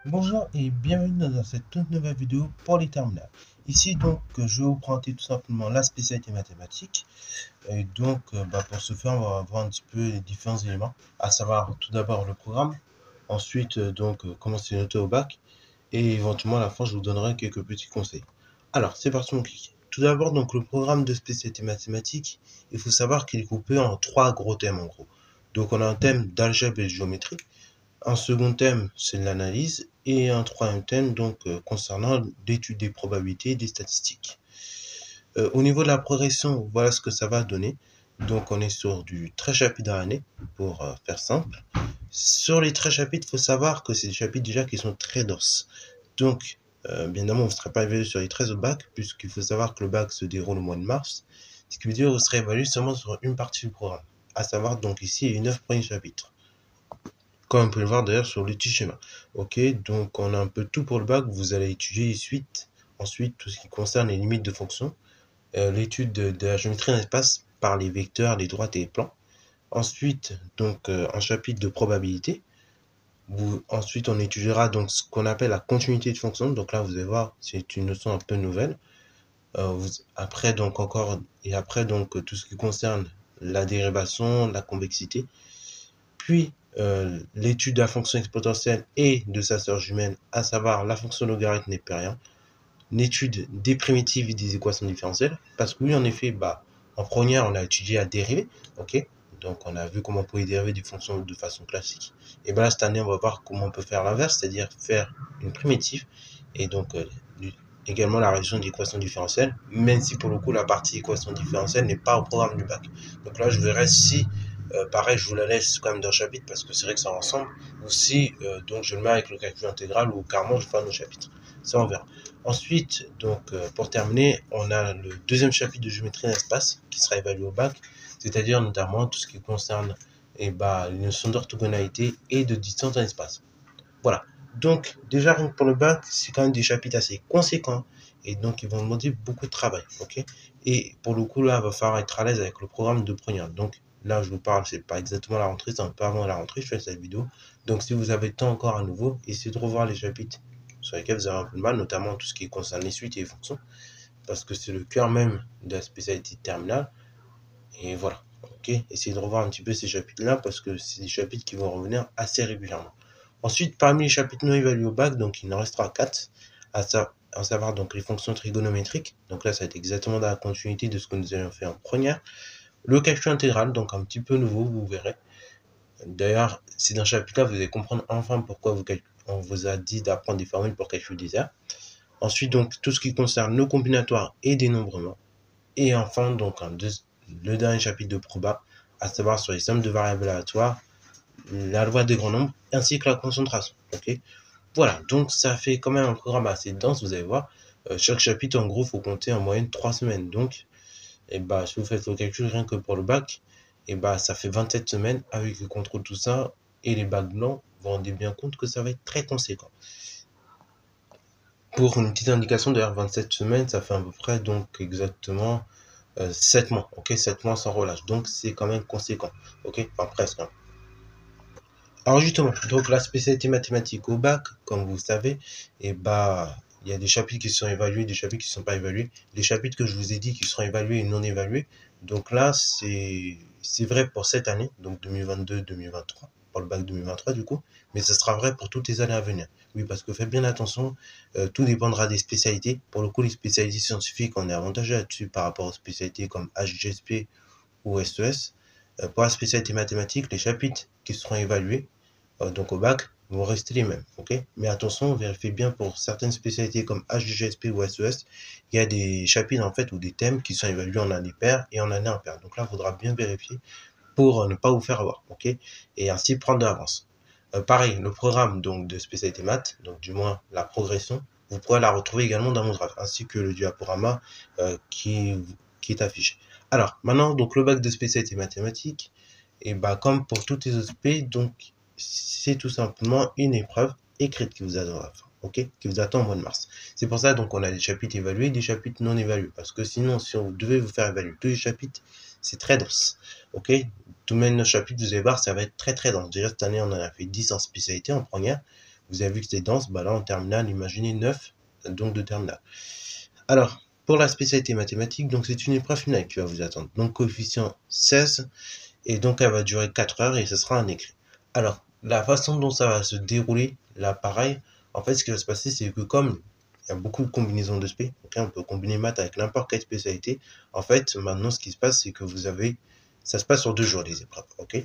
Bonjour et bienvenue dans cette toute nouvelle vidéo pour les terminales. Ici donc je vais vous présenter tout simplement la spécialité mathématique. Et donc pour ce faire on va voir un petit peu les différents éléments, à savoir tout d'abord le programme, ensuite comment c'est noté au bac, et éventuellement à la fin je vous donnerai quelques petits conseils. Alors c'est parti mon clic. Tout d'abord donc le programme de spécialité mathématique, il faut savoir qu'il est coupé en 3 gros thèmes en gros. Donc on a un thème d'algèbre et de géométrie. Un second thème, c'est l'analyse, et un troisième thème, concernant l'étude des probabilités et des statistiques. Au niveau de la progression, voilà ce que ça va donner. Donc, on est sur du 13 chapitres dans l'année, pour faire simple. Sur les 13 chapitres, il faut savoir que c'est des chapitres déjà qui sont très denses. Donc, bien évidemment, vous ne serez pas évalué sur les 13 au bac, puisqu'il faut savoir que le bac se déroule au mois de mars. Ce qui veut dire que vous serez évalué seulement sur une partie du programme, à savoir donc ici les 9 premiers chapitres. Comme on peut le voir d'ailleurs sur le petit schéma. Ok, donc on a un peu tout pour le bac. Vous allez étudier ensuite tout ce qui concerne les limites de fonction, l'étude de la géométrie d'un espace par les vecteurs, les droites et les plans. Ensuite, un chapitre de probabilité. Ensuite, on étudiera donc ce qu'on appelle la continuité de fonction. Donc là, vous allez voir, c'est une notion un peu nouvelle. Après, tout ce qui concerne la dérivation, la convexité. Puis, l'étude de la fonction exponentielle et de sa sœur jumelle, à savoir la fonction logarithme népérien, l'étude des primitives et des équations différentielles, parce que oui, en effet, en première, on a étudié à dériver, ok, donc on a vu comment on pouvait dériver des fonctions de façon classique, et là, cette année, on va voir comment on peut faire l'inverse, c'est-à-dire faire une primitive, et également la résolution d'équations différentielles, même si pour le coup, la partie équations différentielles n'est pas au programme du bac. Donc là, je verrai si pareil, je vous la laisse quand même d'un chapitre parce que c'est vrai que ça ressemble. Ou si je le mets avec le calcul intégral ou carrément je fais un autre chapitre. Ça on verra. Ensuite, pour terminer, on a le deuxième chapitre de géométrie d'espace qui sera évalué au bac, c'est-à-dire notamment tout ce qui concerne les notions d'orthogonalité et de distance dans l'espace. Voilà. Donc déjà rien que pour le bac, c'est quand même des chapitres assez conséquents et donc ils vont demander beaucoup de travail, ok. Et pour le coup là, il va falloir être à l'aise avec le programme de première. Donc là, je vous parle, c'est pas exactement la rentrée, c'est un peu avant la rentrée, je fais cette vidéo. Donc si vous avez le temps encore à nouveau, essayez de revoir les chapitres sur lesquels vous avez un peu de mal, notamment tout ce qui concerne les suites et les fonctions, parce que c'est le cœur même de la spécialité terminale. Et voilà, ok. Essayez de revoir un petit peu ces chapitres-là parce que c'est des chapitres qui vont revenir assez régulièrement. Ensuite, parmi les chapitres non évalués au bac, donc il en restera 4, à savoir donc les fonctions trigonométriques. Donc là, ça va être exactement dans la continuité de ce que nous avions fait en première. Le calcul intégral, donc un petit peu nouveau, vous verrez. D'ailleurs, c'est dans ce chapitre-là, vous allez comprendre enfin pourquoi on vous a dit d'apprendre des formules pour calculer des aires. Ensuite, donc tout ce qui concerne le combinatoire et dénombrement. Et enfin, le dernier chapitre de proba, à savoir sur les sommes de variables aléatoires, la loi des grands nombres, ainsi que la concentration. Ok, voilà, donc ça fait quand même un programme assez dense, vous allez voir. Chaque chapitre, en gros, faut compter en moyenne 3 semaines. Donc, si vous faites le calcul rien que pour le bac, ça fait 27 semaines avec le contrôle tout ça et les bacs blancs. Vous vous rendez bien compte que ça va être très conséquent. Pour une petite indication, d'ailleurs, 27 semaines, ça fait à peu près donc exactement 7 mois, ok, 7 mois sans relâche, donc c'est quand même conséquent, ok, enfin presque. Hein. Alors justement, donc la spécialité mathématique au bac, comme vous savez, il y a des chapitres qui sont évalués, des chapitres qui ne sont pas évalués. Les chapitres que je vous ai dit qui seront évalués et non évalués, donc là, c'est vrai pour cette année, donc 2022-2023, pour le bac 2023 du coup, mais ce sera vrai pour toutes les années à venir. Oui, parce que faites bien attention, tout dépendra des spécialités. Pour le coup, les spécialités scientifiques, on est avantagé là-dessus par rapport aux spécialités comme HGSP ou SES. Pour la spécialité mathématique, les chapitres qui seront évalués, donc au bac, vont rester les mêmes, ok. Mais attention, vérifiez bien pour certaines spécialités comme HGSP ou SES, il y a des chapitres en fait ou des thèmes qui sont évalués en année paire et en année impaire. Donc là, il faudra bien vérifier pour ne pas vous faire avoir, ok, et ainsi prendre de l'avance. Pareil, le programme donc de spécialité maths, donc du moins la progression, vous pourrez la retrouver également dans mon draft, ainsi que le diaporama qui est affiché. Alors maintenant, donc le bac de spécialité mathématiques, et comme pour tous les aspects, donc c'est tout simplement une épreuve écrite qui vous attend à la fin. ok, qui vous attend au mois de mars. C'est pour ça donc on a des chapitres évalués et des chapitres non évalués, parce que sinon si on devait vous faire évaluer tous les chapitres, c'est très dense, ok. Tout de même nos chapitres, vous allez voir, ça va être très très dense. Déjà cette année on en a fait 10 en spécialité en première, vous avez vu que c'était dense, bah là en terminale, imaginez 9 donc de terminale. Alors pour la spécialité mathématiques, donc c'est une épreuve finale qui va vous attendre, donc coefficient 16, et donc elle va durer 4 heures et ce sera un écrit. Alors, la façon dont ça va se dérouler, là pareil, en fait ce qui va se passer c'est que comme il y a beaucoup de combinaisons de spé, okay, on peut combiner maths avec n'importe quelle spécialité, en fait maintenant ce qui se passe c'est que vous avez, ça se passe sur 2 jours les épreuves, ok.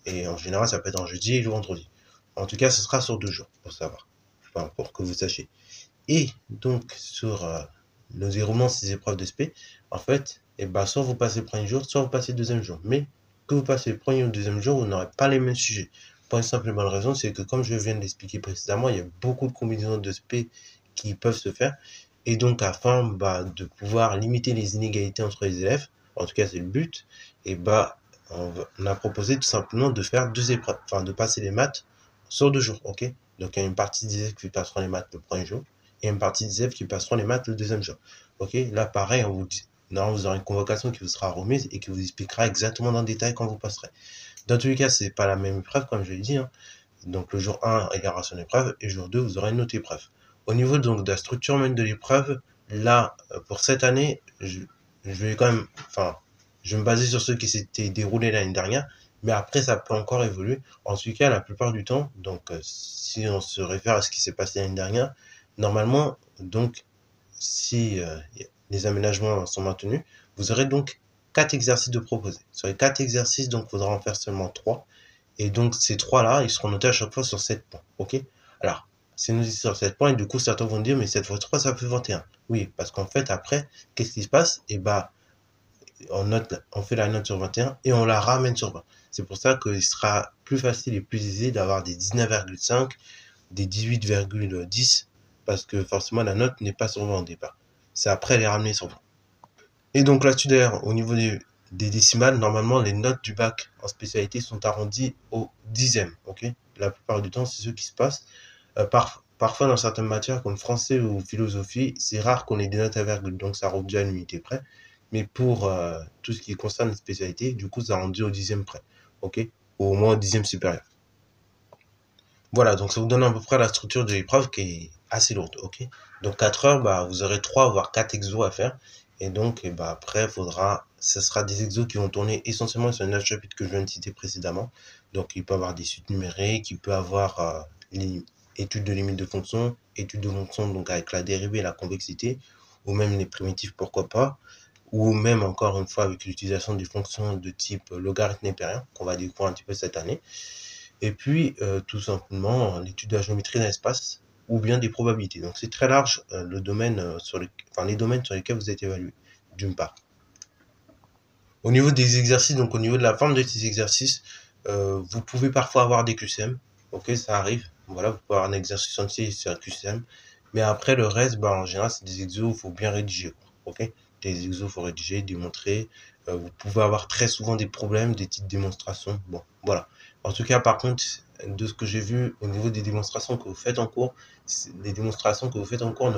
Et en général ça peut être en jeudi et le vendredi. En tout cas ce sera sur 2 jours pour savoir, enfin pour que vous sachiez. Et donc sur le déroulement de ces épreuves de spé, en fait, et ben, soit vous passez le premier jour, soit vous passez le deuxième jour. Mais que vous passez le premier ou le deuxième jour, vous n'aurez pas les mêmes sujets. Pour une simple et bonne raison, c'est que comme je viens de l'expliquer précédemment, il y a beaucoup de combinaisons de spé qui peuvent se faire. Et donc, afin de pouvoir limiter les inégalités entre les élèves, en tout cas c'est le but, et on a proposé tout simplement de faire 2 épreuves, enfin de passer les maths sur 2 jours, ok. Donc il y a une partie des élèves qui passeront les maths le premier jour, et une partie des élèves qui passeront les maths le deuxième jour. Ok, là pareil, on vous dit, non, vous aurez une convocation qui vous sera remise et qui vous expliquera exactement dans le détail quand vous passerez. Dans tous les cas, c'est pas la même épreuve, comme je l'ai dit, hein. Donc le jour 1, il y aura son épreuve, et le jour 2, vous aurez une autre épreuve. Au niveau donc de la structure même de l'épreuve, là, pour cette année, je vais quand même, enfin, je vais me baser sur ceux qui s'étaient déroulés l'année dernière, mais après ça peut encore évoluer. En tout cas, la plupart du temps, donc si on se réfère à ce qui s'est passé l'année dernière, normalement, donc si les aménagements sont maintenus, vous aurez donc 4 exercices de proposer. Sur les 4 exercices, donc, il faudra en faire seulement 3. Et donc, ces 3-là, ils seront notés à chaque fois sur 7 points. Ok. Alors, c'est noté sur 7 points, et du coup, certains vont dire, mais 7 fois 3, ça fait 21. Oui, parce qu'en fait, après, qu'est-ce qui se passe? Et on fait la note sur 21 et on la ramène sur 20. C'est pour ça qu'il sera plus facile et plus aisé d'avoir des 19,5, des 18,10, parce que forcément la note n'est pas sur 20 au départ. C'est après les ramener sur 20. Et donc là-dessus d'ailleurs, au niveau des décimales, normalement les notes du bac en spécialité sont arrondies au dixième, ok. La plupart du temps, c'est ce qui se passe. Parfois dans certaines matières comme français ou philosophie, c'est rare qu'on ait des notes à virgule, donc ça arrondit à l'unité près. Mais pour tout ce qui concerne les spécialités, du coup, ça arrondit au dixième près, ok, ou au moins au dixième supérieur. Voilà, donc ça vous donne à peu près la structure de l'épreuve qui est assez lourde, ok. Donc 4 heures, vous aurez 3 voire 4 exos à faire. Et donc, après, ce sera des exos qui vont tourner essentiellement sur les 9 chapitres que je viens de citer précédemment. Donc, il peut avoir des suites numériques, il peut avoir les études de limites de fonctions, études de fonctions donc avec la dérivée et la convexité, ou même les primitifs, pourquoi pas, ou même encore une fois avec l'utilisation des fonctions de type logarithme népérien, qu'on va découvrir un petit peu cette année. Et puis, tout simplement, l'étude de la géométrie d'un espace ou bien des probabilités. Donc, c'est très large le domaine les domaines sur lesquels vous êtes évalué, d'une part. Au niveau des exercices, donc au niveau de la forme de ces exercices, vous pouvez parfois avoir des QCM. Ok, ça arrive. Voilà, vous pouvez avoir un exercice entier sur un QCM. Mais après, le reste, en général, c'est des exos, il faut bien rédiger. Ok, des exos, il faut rédiger, démontrer. Vous pouvez avoir très souvent des problèmes, des petites démonstrations. Bon, voilà. En tout cas, par contre, de ce que j'ai vu au niveau des démonstrations que vous faites en cours, les démonstrations que vous faites en cours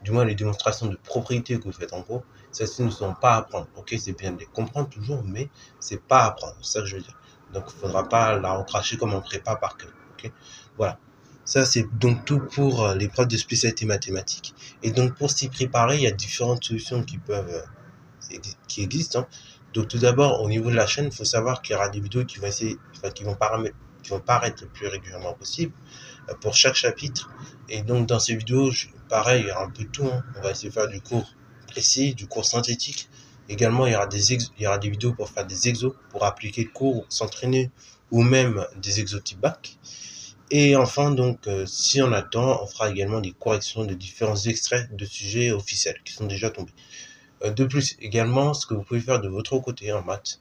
du moins les démonstrations de propriété que vous faites en cours, celles-ci ne sont pas à apprendre. Ok, c'est bien de les comprendre toujours, mais c'est pas à apprendre. C'est ça que je veux dire. Donc, il faudra pas la recracher comme on prépa par cœur. Ok, voilà. Ça, c'est donc tout pour l'épreuve de spécialité mathématique. Et donc, pour s'y préparer, il y a différentes solutions qui existent, hein. Donc, tout d'abord, au niveau de la chaîne, il faut savoir qu'il y aura des vidéos qui vont paraître le plus régulièrement possible pour chaque chapitre. Et donc, dans ces vidéos, pareil, il y aura un peu de tout, hein. On va essayer de faire du cours précis, du cours synthétique. Également, il y aura des vidéos pour faire des exos, pour appliquer le cours, s'entraîner, ou même des exos type bac. Et enfin, donc, si on a le temps, on fera également des corrections de différents extraits de sujets officiels qui sont déjà tombés. De plus, également, ce que vous pouvez faire de votre côté en maths,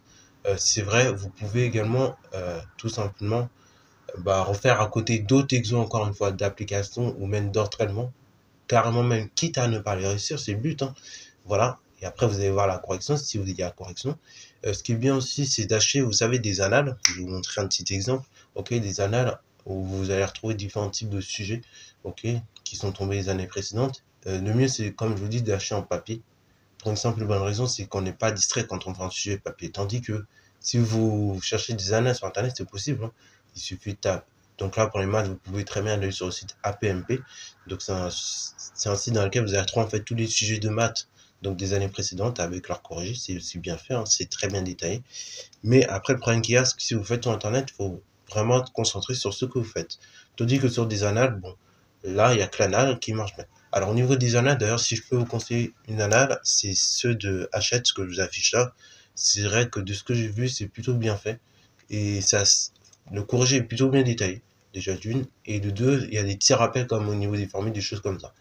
c'est vrai, vous pouvez également tout simplement refaire à côté d'autres exos, encore une fois, d'application ou même d'entraînement, carrément même, quitte à ne pas les réussir, c'est le but, hein. Voilà. Et après, vous allez voir la correction, si vous y a la correction. Ce qui est bien aussi, c'est d'acheter, vous savez, des annales. Je vais vous montrer un petit exemple. Ok, des annales où vous allez retrouver différents types de sujets. ok, qui sont tombés les années précédentes. Le mieux, c'est, comme je vous dis, d'acheter en papier. Pour une simple et bonne raison, c'est qu'on n'est pas distrait quand on fait un sujet papier. Tandis que si vous cherchez des annales sur Internet, c'est possible, hein. Il suffit de taper. Donc là, pour les maths, vous pouvez très bien aller sur le site APMP. Donc c'est un site dans lequel vous allez retrouver en fait tous les sujets de maths, donc des années précédentes avec leur corrigé. C'est bien fait, hein, c'est très bien détaillé. Mais après, le problème qu'il y a, c'est que si vous faites sur Internet, il faut vraiment être concentré sur ce que vous faites. Tandis que sur des annales, bon, là, il y a que l'anale qui marche bien. Alors, au niveau des annales, d'ailleurs, si je peux vous conseiller une annale, c'est ceux de Hachette, ce que je vous affiche là. C'est vrai que de ce que j'ai vu, c'est plutôt bien fait. Et ça, le corrigé est plutôt bien détaillé, déjà d'une. Et de deux, il y a des petits rappels comme au niveau des formules, des choses comme ça.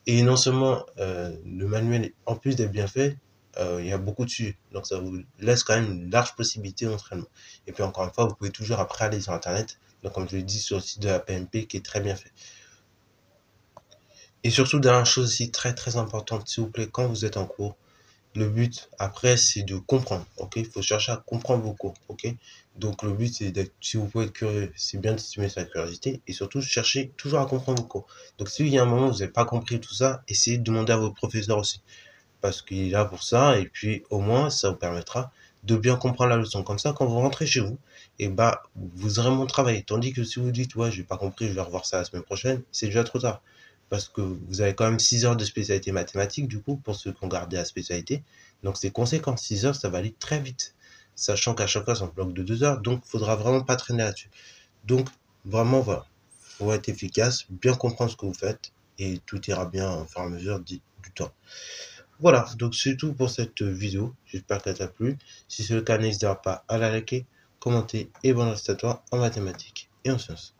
Et non seulement le manuel, en plus d'être bien fait, il y a beaucoup de sujets. Donc ça vous laisse quand même une large possibilité d'entraînement. Et puis encore une fois, vous pouvez toujours après aller sur Internet. Donc comme je l'ai dit, sur le site de la PMP qui est très bien fait. Et surtout, dernière chose aussi très très importante, s'il vous plaît, quand vous êtes en cours, le but après c'est de comprendre, ok? Il faut chercher à comprendre vos cours, ok? Donc le but c'est d'être, si vous pouvez être curieux, c'est bien de stimuler sa curiosité et surtout chercher toujours à comprendre vos cours. Donc s'il y a un moment où vous n'avez pas compris tout ça, essayez de demander à votre professeur aussi, parce qu'il est là pour ça, et puis au moins ça vous permettra de bien comprendre la leçon. Comme ça, quand vous rentrez chez vous, et bah vous aurez moins travaillé. Tandis que si vous dites ouais j'ai pas compris, je vais revoir ça la semaine prochaine, c'est déjà trop tard. Parce que vous avez quand même 6 heures de spécialité mathématique, du coup, pour ceux qui ont gardé la spécialité. Donc c'est conséquent, 6 heures, ça va aller très vite. Sachant qu'à chaque fois, c'est un bloc de 2 heures, donc il faudra vraiment pas traîner là-dessus. Donc, vraiment, voilà, faut être efficace, bien comprendre ce que vous faites, et tout ira bien au fur et à mesure du temps. Voilà, donc c'est tout pour cette vidéo. J'espère qu'elle t'a plu. Si c'est le cas, n'hésite pas à la liker, commenter et bonne reste à toi en mathématiques et en sciences.